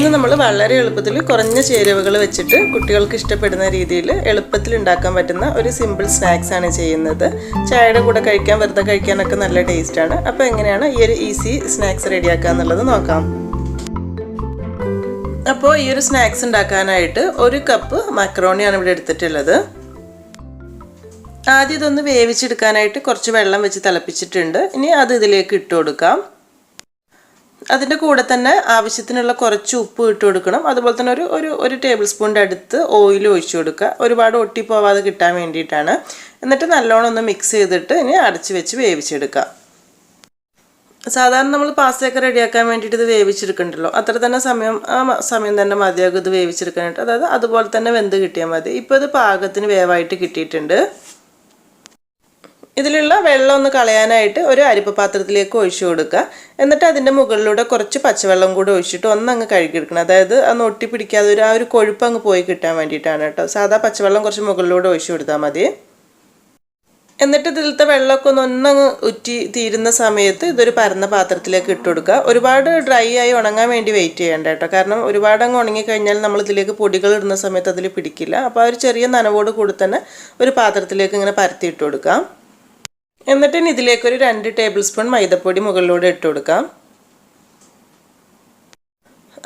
ഇന്ന് നമ്മൾ വളരെ എളുപ്പത്തിൽ കുറഞ്ഞ ചേരുവകൾ വെച്ചിട്ട് കുട്ടികൾക്ക് ഇഷ്ടപ്പെടുന്ന രീതിയിൽ എളുപ്പത്തിൽ ഉണ്ടാക്കാൻ പറ്റുന്ന ഒരു സിമ്പിൾ സ്നാക്സ് ആണ് ചെയ്യുന്നത്. ചായയുടെ കൂടെ കഴിക്കാൻ വെറുതെ കഴിക്കാനൊക്കെ നല്ല ടേസ്റ്റ് ആണ്. അപ്പോൾ എങ്ങനെയാണ് ഈ ഒരു ഈസി സ്നാക്സ് റെഡിയാക്കുക എന്നുള്ളത് നോക്കാം. അപ്പോൾ ഈ ഒരു സ്നാക്സ് ഉണ്ടാക്കാനായിട്ട് 1 കപ്പ് മക്രോണിയാണ് ഇവിടെ എടുത്തിട്ടുള്ളത്. ആദ്യം ഇതൊന്ന് വേവിച്ചെടുക്കാനായിട്ട് കുറച്ച് വെള്ളം വെച്ച് തിളപ്പിച്ചിട്ടുണ്ട്. ഇനി അത് ഇതിലേക്ക് ഇട്ട് കൊടുക്കാം. അതിൻ്റെ കൂടെ തന്നെ ആവശ്യത്തിനുള്ള കുറച്ച് ഉപ്പ് ഇട്ട് കൊടുക്കണം. അതുപോലെ തന്നെ ഒരു ടേബിൾ സ്പൂണിൻ്റെ അടുത്ത് ഓയിൽ ഒഴിച്ചു കൊടുക്കുക. ഒരുപാട് ഒട്ടിപ്പോവാതെ കിട്ടാൻ വേണ്ടിയിട്ടാണ്. എന്നിട്ട് നല്ലോണം ഒന്ന് മിക്സ് ചെയ്തിട്ട് ഇനി അടച്ച് വെച്ച് വേവിച്ചെടുക്കുക. സാധാരണ നമ്മൾ പാസ്തയൊക്കെ റെഡിയാക്കാൻ വേണ്ടിയിട്ട് ഇത് വേവിച്ചെടുക്കണ്ടല്ലോ, അത്ര തന്നെ സമയം തന്നെ മതിയാകും ഇത് വേവിച്ചെടുക്കാനായിട്ട്. അതായത് അതുപോലെ തന്നെ വെന്ത് കിട്ടിയാൽ മതി. ഇപ്പോൾ ഇത് പാകത്തിന് വേവായിട്ട് കിട്ടിയിട്ടുണ്ട്. ഇതിലുള്ള വെള്ളം ഒന്ന് കളയാനായിട്ട് ഒരു അരിപ്പ പാത്രത്തിലേക്ക് ഒഴിച്ചു കൊടുക്കുക. എന്നിട്ട് അതിൻ്റെ മുകളിലൂടെ കുറച്ച് പച്ചവെള്ളം കൂടെ ഒഴിച്ചിട്ട് ഒന്നങ്ങ് കഴുകിയെടുക്കണം. അതായത് അത് ഒട്ടി പിടിക്കാതെ ആ ഒരു കൊഴുപ്പ് അങ്ങ് പോയി കിട്ടാൻ വേണ്ടിയിട്ടാണ് കേട്ടോ. സാധാ പച്ചവെള്ളം കുറച്ച് മുകളിലൂടെ ഒഴിച്ചു കൊടുത്താൽ മതി. എന്നിട്ട് ഇതിലത്തെ വെള്ളമൊക്കെ ഒന്നങ്ങ് ഉറ്റി തീരുന്ന സമയത്ത് ഇതൊരു പരന്ന പാത്രത്തിലേക്ക് ഇട്ട് കൊടുക്കുക. ഒരുപാട് ഡ്രൈ ആയി ഉണങ്ങാൻ വേണ്ടി വെയിറ്റ് ചെയ്യേണ്ട കേട്ടോ. കാരണം ഒരുപാട് അങ്ങ് ഉണങ്ങിക്കഴിഞ്ഞാൽ നമ്മൾ ഇതിലേക്ക് പൊടികൾ ഇടുന്ന സമയത്ത് അതിൽ പിടിക്കില്ല. അപ്പോൾ ആ ഒരു ചെറിയ നനവോട് കൂടി തന്നെ ഒരു പാത്രത്തിലേക്ക് ഇങ്ങനെ പരത്തി ഇട്ട് കൊടുക്കാം. എന്നിട്ട് ഇനി ഇതിലേക്കൊരു 2 ടേബിൾ സ്പൂൺ മൈദപ്പൊടി മുകളിലൂടെ ഇട്ട് കൊടുക്കാം.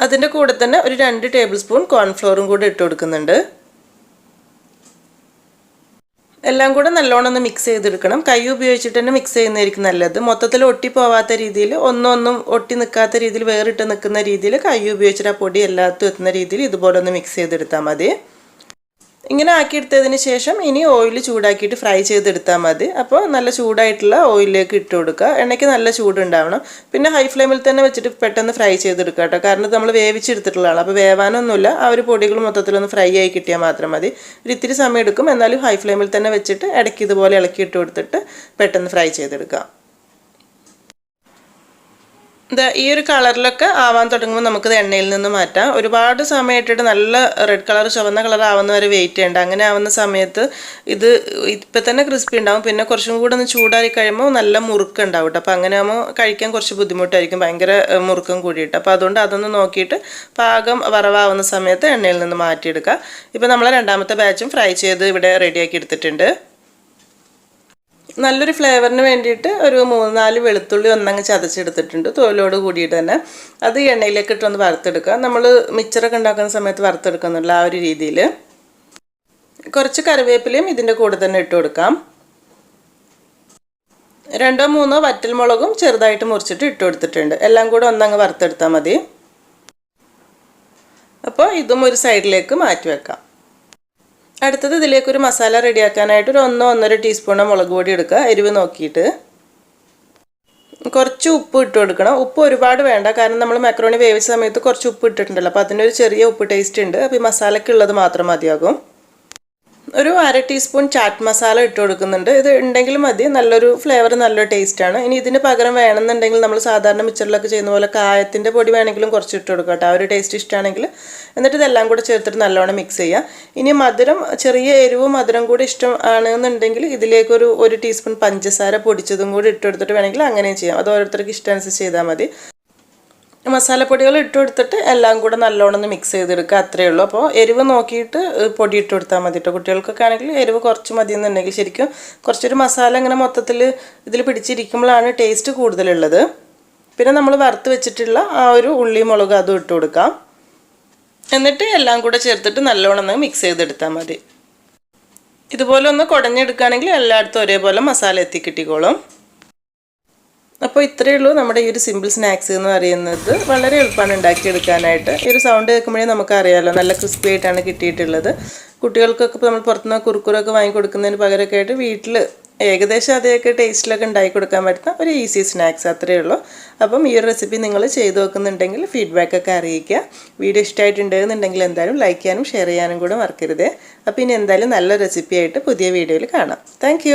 അതിൻ്റെ കൂടെ തന്നെ ഒരു 2 ടേബിൾ സ്പൂൺ കോൺഫ്ലോറും കൂടെ ഇട്ട് കൊടുക്കുന്നുണ്ട്. എല്ലാം കൂടെ നല്ലോണം ഒന്ന് മിക്സ് ചെയ്തെടുക്കണം. കൈ ഉപയോഗിച്ചിട്ട് തന്നെ മിക്സ് ചെയ്യുന്നതായിരിക്കും നല്ലത്. മൊത്തത്തിൽ ഒട്ടിപ്പോവാത്ത രീതിയിൽ ഒന്നും ഒട്ടി നിൽക്കാത്ത രീതിയിൽ വേറിട്ട് നിൽക്കുന്ന രീതിയിൽ കൈ ഉപയോഗിച്ചിട്ട് ആ പൊടി എല്ലാത്തും എത്തുന്ന രീതിയിൽ ഇതുപോലെ ഒന്ന് മിക്സ് ചെയ്തെടുത്താൽ മതി. ഇങ്ങനെ ആക്കിയെടുത്തതിന് ശേഷം ഇനി ഓയിൽ ചൂടാക്കിയിട്ട് ഫ്രൈ ചെയ്തെടുത്താൽ മതി. അപ്പോൾ നല്ല ചൂടായിട്ടുള്ള ഓയിലിലേക്ക് ഇട്ട് കൊടുക്കുക. എണ്ണയ്ക്ക് നല്ല ചൂടുണ്ടാവണം. പിന്നെ ഹൈ ഫ്ലെയിമിൽ തന്നെ വെച്ചിട്ട് പെട്ടെന്ന് ഫ്രൈ ചെയ്തെടുക്കുക കേട്ടോ. കാരണം ഇത് നമ്മൾ വേവിച്ചെടുത്തിട്ടുള്ളതാണ്. അപ്പോൾ വേവാനൊന്നുമില്ല. ആ ഒരു പൊടികൾ മൊത്തത്തിലൊന്ന് ഫ്രൈ ആയി കിട്ടിയാൽ മാത്രം മതി. ഇത്തിരി സമയം എടുക്കും. എന്നാലും ഹൈ ഫ്ലെയിമിൽ തന്നെ വെച്ചിട്ട് ഇടയ്ക്ക് ഇതുപോലെ ഇളക്കിയിട്ട് കൊടുത്തിട്ട് പെട്ടെന്ന് ഫ്രൈ ചെയ്തെടുക്കാം. ഈ ഒരു കളറിലൊക്കെ ആവാൻ തുടങ്ങുമ്പോൾ നമുക്കിത് എണ്ണയിൽ നിന്ന് മാറ്റാം. ഒരുപാട് സമയമായിട്ടിട്ട് നല്ല റെഡ് കളർ ചുവന്ന കളർ ആവുന്ന വരെ വെയിറ്റ് ചെയ്യേണ്ട. അങ്ങനെ ആവുന്ന സമയത്ത് ഇത് ഇപ്പം തന്നെ ക്രിസ്പി ഉണ്ടാവും. പിന്നെ കുറച്ചും കൂടെ ഒന്ന് ചൂടാറി കഴിയുമ്പോൾ നല്ല മുറുക്കം ഉണ്ടാവും കേട്ടോ. അപ്പോൾ അങ്ങനെ ആകുമ്പോൾ കഴിക്കാൻ കുറച്ച് ബുദ്ധിമുട്ടായിരിക്കും, ഭയങ്കര മുറുക്കം കൂടിയിട്ട്. അപ്പോൾ അതുകൊണ്ട് അതൊന്ന് നോക്കിയിട്ട് പാകം വറവാവുന്ന സമയത്ത് എണ്ണയിൽ നിന്ന് മാറ്റിയെടുക്കുക. ഇപ്പോൾ നമ്മൾ രണ്ടാമത്തെ ബാച്ചും ഫ്രൈ ചെയ്ത് ഇവിടെ റെഡിയാക്കി എടുത്തിട്ടുണ്ട്. നല്ലൊരു ഫ്ലേവറിന് വേണ്ടിയിട്ട് ഒരു 3-4 വെളുത്തുള്ളി ഒന്നങ്ങ് ചതച്ചെടുത്തിട്ടുണ്ട്, തോലോട് കൂടിയിട്ട് തന്നെ. അത് ഈ എണ്ണയിലേക്ക് ഇട്ടൊന്ന് വറുത്തെടുക്കുക. നമ്മൾ മിച്ചറൊക്കെ ഉണ്ടാക്കുന്ന സമയത്ത് വറുത്തെടുക്കുന്നുള്ള ആ ഒരു രീതിയിൽ. കുറച്ച് കറിവേപ്പിലയും ഇതിൻ്റെ കൂടെ തന്നെ ഇട്ട് കൊടുക്കാം. 2-3 വറ്റൽമുളകും ചെറുതായിട്ട് മുറിച്ചിട്ട് ഇട്ട് കൊടുത്തിട്ടുണ്ട്. എല്ലാം കൂടെ ഒന്നങ്ങ് വറുത്തെടുത്താൽ മതി. അപ്പോൾ ഇതും ഒരു സൈഡിലേക്ക് മാറ്റി വെക്കാം. അടുത്തത് ഇതിലേക്കൊരു മസാല റെഡിയാക്കാനായിട്ട് ഒരു 1-1.5 ടീസ്പൂൺ മുളക് പൊടി എടുക്കുക, എരിവ് നോക്കിയിട്ട്. കുറച്ച് ഉപ്പ് ഇട്ട് കൊടുക്കണം. ഉപ്പ് ഒരുപാട് വേണ്ട, കാരണം നമ്മൾ മക്രോണി വേവിച്ച സമയത്ത് കുറച്ച് ഉപ്പ് ഇട്ടിട്ടുണ്ടല്ലോ. അപ്പോൾ അതിനൊരു ചെറിയ ഉപ്പ് ടേസ്റ്റ് ഉണ്ട്. അപ്പോൾ ഈ മസാലയ്ക്കുള്ളത് മാത്രം മതിയാകും. ഒരു 1/2 ടീസ്പൂൺ ചാറ്റ് മസാല ഇട്ട് കൊടുക്കുന്നുണ്ട്. ഇത് ഉണ്ടെങ്കിൽ മതി, നല്ലൊരു ഫ്ലേവർ, നല്ലൊരു ടേസ്റ്റാണ്. ഇനി ഇതിന് പകരം വേണമെന്നുണ്ടെങ്കിൽ നമ്മൾ സാധാരണ മിച്ചറിലൊക്കെ ചെയ്യുന്ന പോലെ കായത്തിൻ്റെ പൊടി വേണമെങ്കിലും കുറച്ച് ഇട്ട് കൊടുക്കുക കേട്ടോ, ആ ഒരു ടേസ്റ്റ് ഇഷ്ടമാണെങ്കിൽ. എന്നിട്ട് ഇതെല്ലാം കൂടെ ചേർത്തിട്ട് നല്ലോണം മിക്സ് ചെയ്യുക. ഇനി മധുരം, ചെറിയ എരിവും മധുരം കൂടി ഇഷ്ടം ആണെന്നുണ്ടെങ്കിൽ ഇതിലേക്കൊരു 1 ടീസ്പൂൺ പഞ്ചസാര പൊടിച്ചതും കൂടി ഇട്ട് കൊടുത്തിട്ട് വേണമെങ്കിൽ അങ്ങനെയും ചെയ്യാം. അത് ഓരോരുത്തർക്ക് ഇഷ്ടമനുസരിച്ച് ചെയ്താൽ മതി. മസാലപ്പൊടികൾ ഇട്ട് കൊടുത്തിട്ട് എല്ലാം കൂടെ നല്ലോണം ഒന്ന് മിക്സ് ചെയ്തെടുക്കുക, അത്രയേ ഉള്ളൂ. അപ്പോൾ എരിവ് നോക്കിയിട്ട് പൊടി ഇട്ട് കൊടുത്താൽ മതി കേട്ടോ. കുട്ടികൾക്കൊക്കെ ആണെങ്കിൽ എരിവ് കുറച്ച് മതി എന്നുണ്ടെങ്കിൽ ശരിക്കും കുറച്ചൊരു മസാല ഇങ്ങനെ മൊത്തത്തിൽ ഇതിൽ പിടിച്ചിരിക്കുമ്പോഴാണ് ടേസ്റ്റ് കൂടുതലുള്ളത്. പിന്നെ നമ്മൾ വറുത്ത് വെച്ചിട്ടുള്ള ആ ഒരു ഉള്ളി മുളക് അതും ഇട്ട് കൊടുക്കാം. എന്നിട്ട് എല്ലാം കൂടെ ചേർത്തിട്ട് നല്ലോണം ഒന്ന് മിക്സ് ചെയ്തെടുത്താൽ മതി. ഇതുപോലെ ഒന്ന് കുടഞ്ഞെടുക്കുകയാണെങ്കിൽ എല്ലായിടത്തും ഒരേപോലെ മസാല എത്തിക്കിട്ടിക്കോളും. അപ്പോൾ ഇത്രയേ ഉള്ളൂ നമ്മുടെ ഈ ഒരു സിമ്പിൾ സ്നാക്സ് എന്ന് പറയുന്നത്. വളരെ എളുപ്പമാണ് ഉണ്ടാക്കിയെടുക്കാനായിട്ട്. ഈ ഒരു സൗണ്ട് കേൾക്കുമ്പോഴേ നമുക്കറിയാമല്ലോ നല്ല ക്രിസ്പി ആയിട്ടാണ് കിട്ടിയിട്ടുള്ളത്. കുട്ടികൾക്കൊക്കെ ഇപ്പോൾ നമ്മൾ പുറത്തുനിന്ന് കുറുക്കുറൊക്കെ വാങ്ങി കൊടുക്കുന്നതിന് പകരമൊക്കെ ആയിട്ട് വീട്ടിൽ ഏകദേശം അതേയൊക്കെ ടേസ്റ്റിലൊക്കെ ഉണ്ടാക്കി കൊടുക്കാൻ പറ്റുന്ന ഒരു ഈസി സ്നാക്സ്, അത്രയേ ഉള്ളൂ. അപ്പം ഈ ഒരു റെസിപ്പി നിങ്ങൾ ചെയ്ത് നോക്കുന്നുണ്ടെങ്കിൽ ഫീഡ്ബാക്കൊക്കെ അറിയിക്കുക. വീഡിയോ ഇഷ്ടമായിട്ടുണ്ടെന്നുണ്ടെങ്കിൽ എന്തായാലും ലൈക്ക് ചെയ്യാനും ഷെയർ ചെയ്യാനും കൂടെ മറക്കരുത്. അപ്പോൾ ഇനി എന്തായാലും നല്ല റെസിപ്പി ആയിട്ട് പുതിയ വീഡിയോയിൽ കാണാം. താങ്ക്